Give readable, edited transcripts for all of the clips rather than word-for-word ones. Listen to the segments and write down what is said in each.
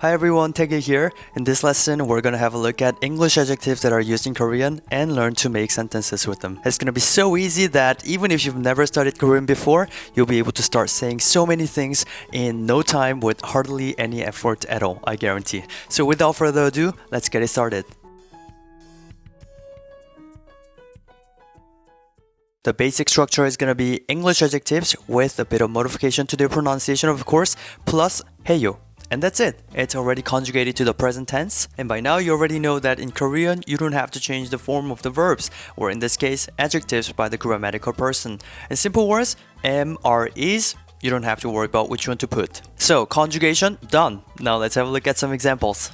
Hi everyone, Tae here. In this lesson, we're gonna have a look at English adjectives that are used in Korean and learn to make sentences with them. It's gonna be so easy that even if you've never studied Korean before, you'll be able to start saying so many things in no time with hardly any effort at all, I guarantee. So without further ado, let's get it started. The basic structure is gonna be English adjectives with a bit of modification to their pronunciation, of course, plus HAE YO. And that's it. It's already conjugated to the present tense. And by now you already know that in Korean, you don't have to change the form of the verbs, or in this case, adjectives by the grammatical person. In simple words, am, are, is, you don't have to worry about which one to put. So, conjugation, done. Now let's have a look at some examples.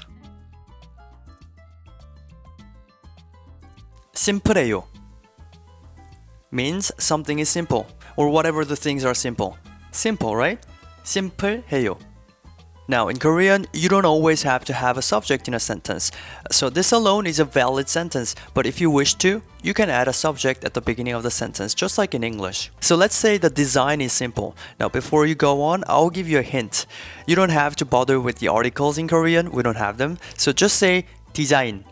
심플해요 means something is simple, or whatever the things are simple. Simple, right? 심플해요. Now, in Korean, you don't always have to have a subject in a sentence. So this alone is a valid sentence, but if you wish to, you can add a subject at the beginning of the sentence, just like in English. So let's say the design is simple. Now, before you go on, I'll give you a hint. You don't have to bother with the articles in Korean, we don't have them. So just say design.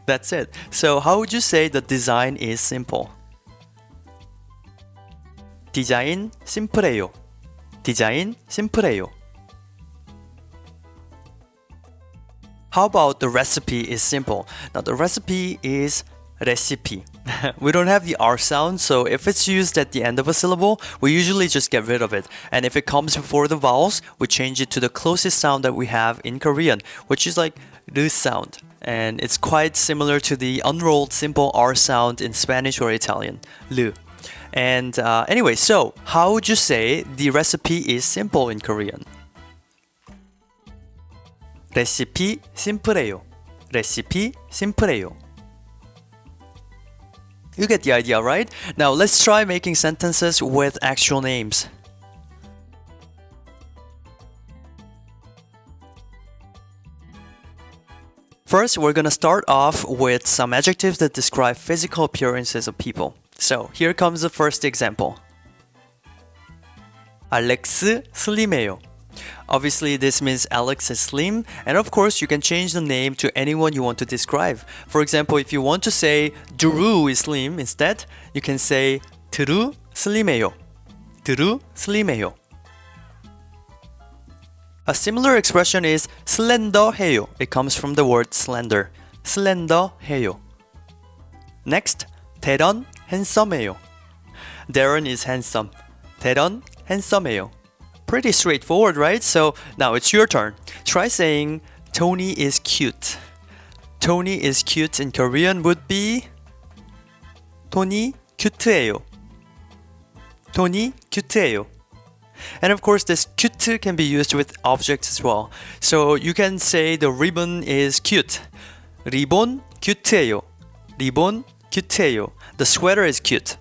That's it. So how would you say the design is simple? 디자인 심플해요. 디자인 심플해요. How about the recipe is simple? Now the recipe is recipe. We don't have the R sound, so if it's used at the end of a syllable, we usually just get rid of it. And if it comes before the vowels, we change it to the closest sound that we have in Korean, which is like R sound. And it's quite similar to the unrolled simple R sound in Spanish or Italian, L. And anyway, so how would you say the recipe is simple in Korean? 레시피 심플해요. 레시피 심플해요. You get the idea, right? Now let's try making sentences with actual names. First, we're gonna start off with some adjectives that describe physical appearances of people. So here comes the first example. 알렉스 슬림해요. Obviously, this means Alex is slim, and of course, you can change the name to anyone you want to describe. For example, if you want to say Drew is slim instead, you can say 드루 슬림해요. 드루 슬림해요. A similar expression is slender해요. It comes from the word slender. slender해요. Next, 대런 handsome해요. Darren is handsome. 대런 handsome해요. Pretty straightforward, right? So now it's your turn. Try saying Tony is cute. Tony is cute in Korean would be 토니 큐트해요. 토니 큐트해요. And of course, this cute can be used with objects as well. So you can say the ribbon is cute. 리본 큐트해요. 리본 큐트해요. The sweater is cute.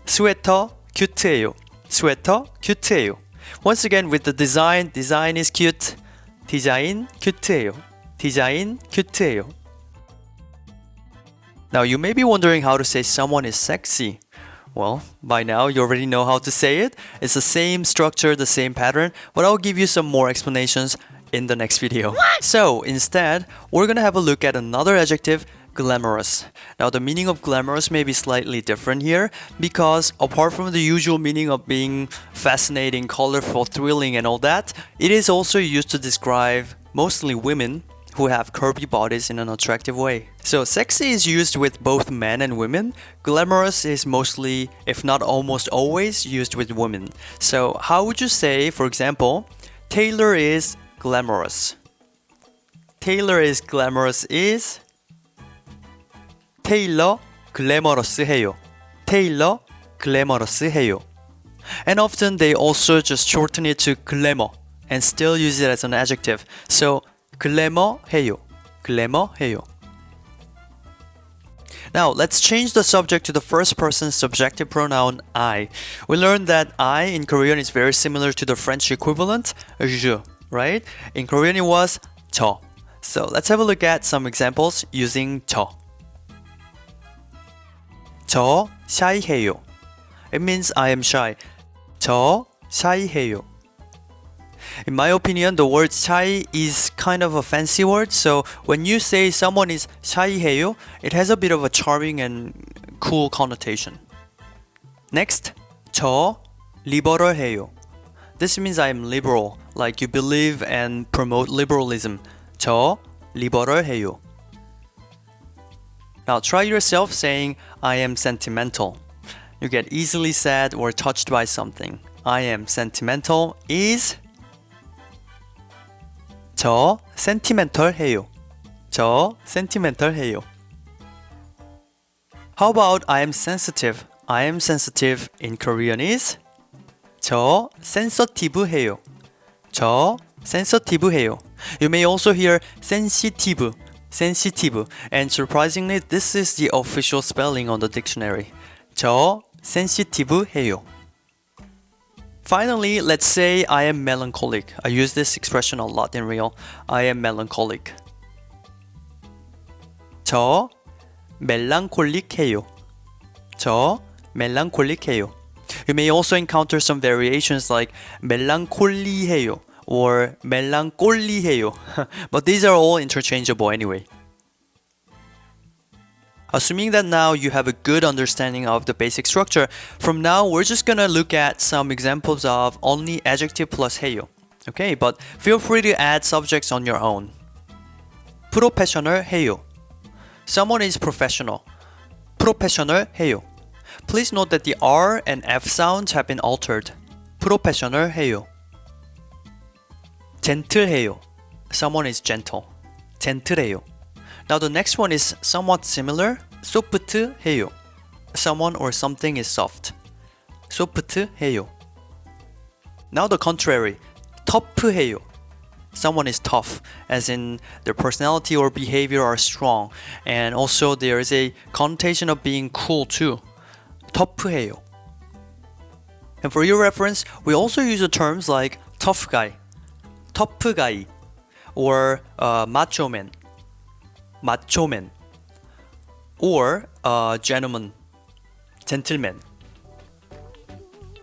스웨터 큐트해요. 스웨터 큐트해요. Once again, with the design is cute. 디자인 큐트해요. 디자인 큐트해요. Now, you may be wondering how to say someone is sexy. Well, by now, you already know how to say it. It's the same structure, the same pattern, but I'll give you some more explanations in the next video. What? So, instead, we're gonna have a look at another adjective, glamorous. Now the meaning of glamorous may be slightly different here because apart from the usual meaning of being fascinating, colorful, thrilling and all that, it is also used to describe mostly women who have curvy bodies in an attractive way. So sexy is used with both men and women. Glamorous is mostly, if not almost always, used with women. So how would you say, for example, Taylor is glamorous? Taylor is glamorous is 테일러 글래머러스해요. 테일러 글래머러스해요. And often they also just shorten it to glamour and still use it as an adjective. So glamour해요. glamour해요. Now let's change the subject to the first person subjective pronoun I. We learned that I in Korean is very similar to the French equivalent je, right? In Korean it was 저. So let's have a look at some examples using 저. 저 shy해요. It means I am shy. 저 shy해요. In my opinion, the word shy is kind of a fancy word. So when you say someone is shy해요, it has a bit of a charming and cool connotation. Next, 저 리버럴해요. This means I am liberal, like you believe and promote liberalism. 저 리버럴해요. Now try yourself saying I am sentimental. You get easily sad or touched by something. I am sentimental is 저 sentimental해요. 저 sentimental해요. How about I am sensitive? I am sensitive in Korean is 저 sensitive해요. 저 sensitive해요. You may also hear sensitive, sensitive, and surprisingly, this is the official spelling on the dictionary. 저 sensitive해요. Finally, let's say I am melancholic. I use this expression a lot in real. I am melancholic. 저 멜랑콜릭해요. 저 멜랑콜릭해요. You may also encounter some variations like 멜랑콜리해요 or 멜랑꼴리해요. But these are all interchangeable anyway. Assuming that now you have a good understanding of the basic structure, from now we're just gonna look at some examples of only adjective plus 해요. Okay, but feel free to add subjects on your own. 프로페셔널해요. Someone is professional. 프로페셔널해요. Please note that the R and F sounds have been altered. 프로페셔널해요. 젠틀해요. Someone is gentle. 젠틀해요. Now the next one is somewhat similar. 소프트해요. Someone or something is soft. 소프트해요. Now the contrary. 터프해요. Someone is tough, as in their personality or behavior are strong, and also there is a connotation of being cool too. 터프해요. And for your reference, we also use the terms like tough guy, tough guy, or macho man, macho man, or gentleman, gentleman.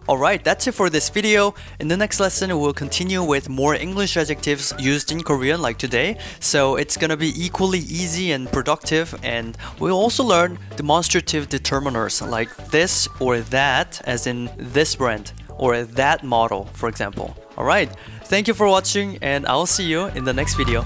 Alright, that's it for this video. In the next lesson, we'll continue with more English adjectives used in Korean like today. So it's gonna be equally easy and productive, and we'll also learn demonstrative determiners like this or that, as in this brand, or that model, for example. Alright, thank you for watching, and I'll see you in the next video.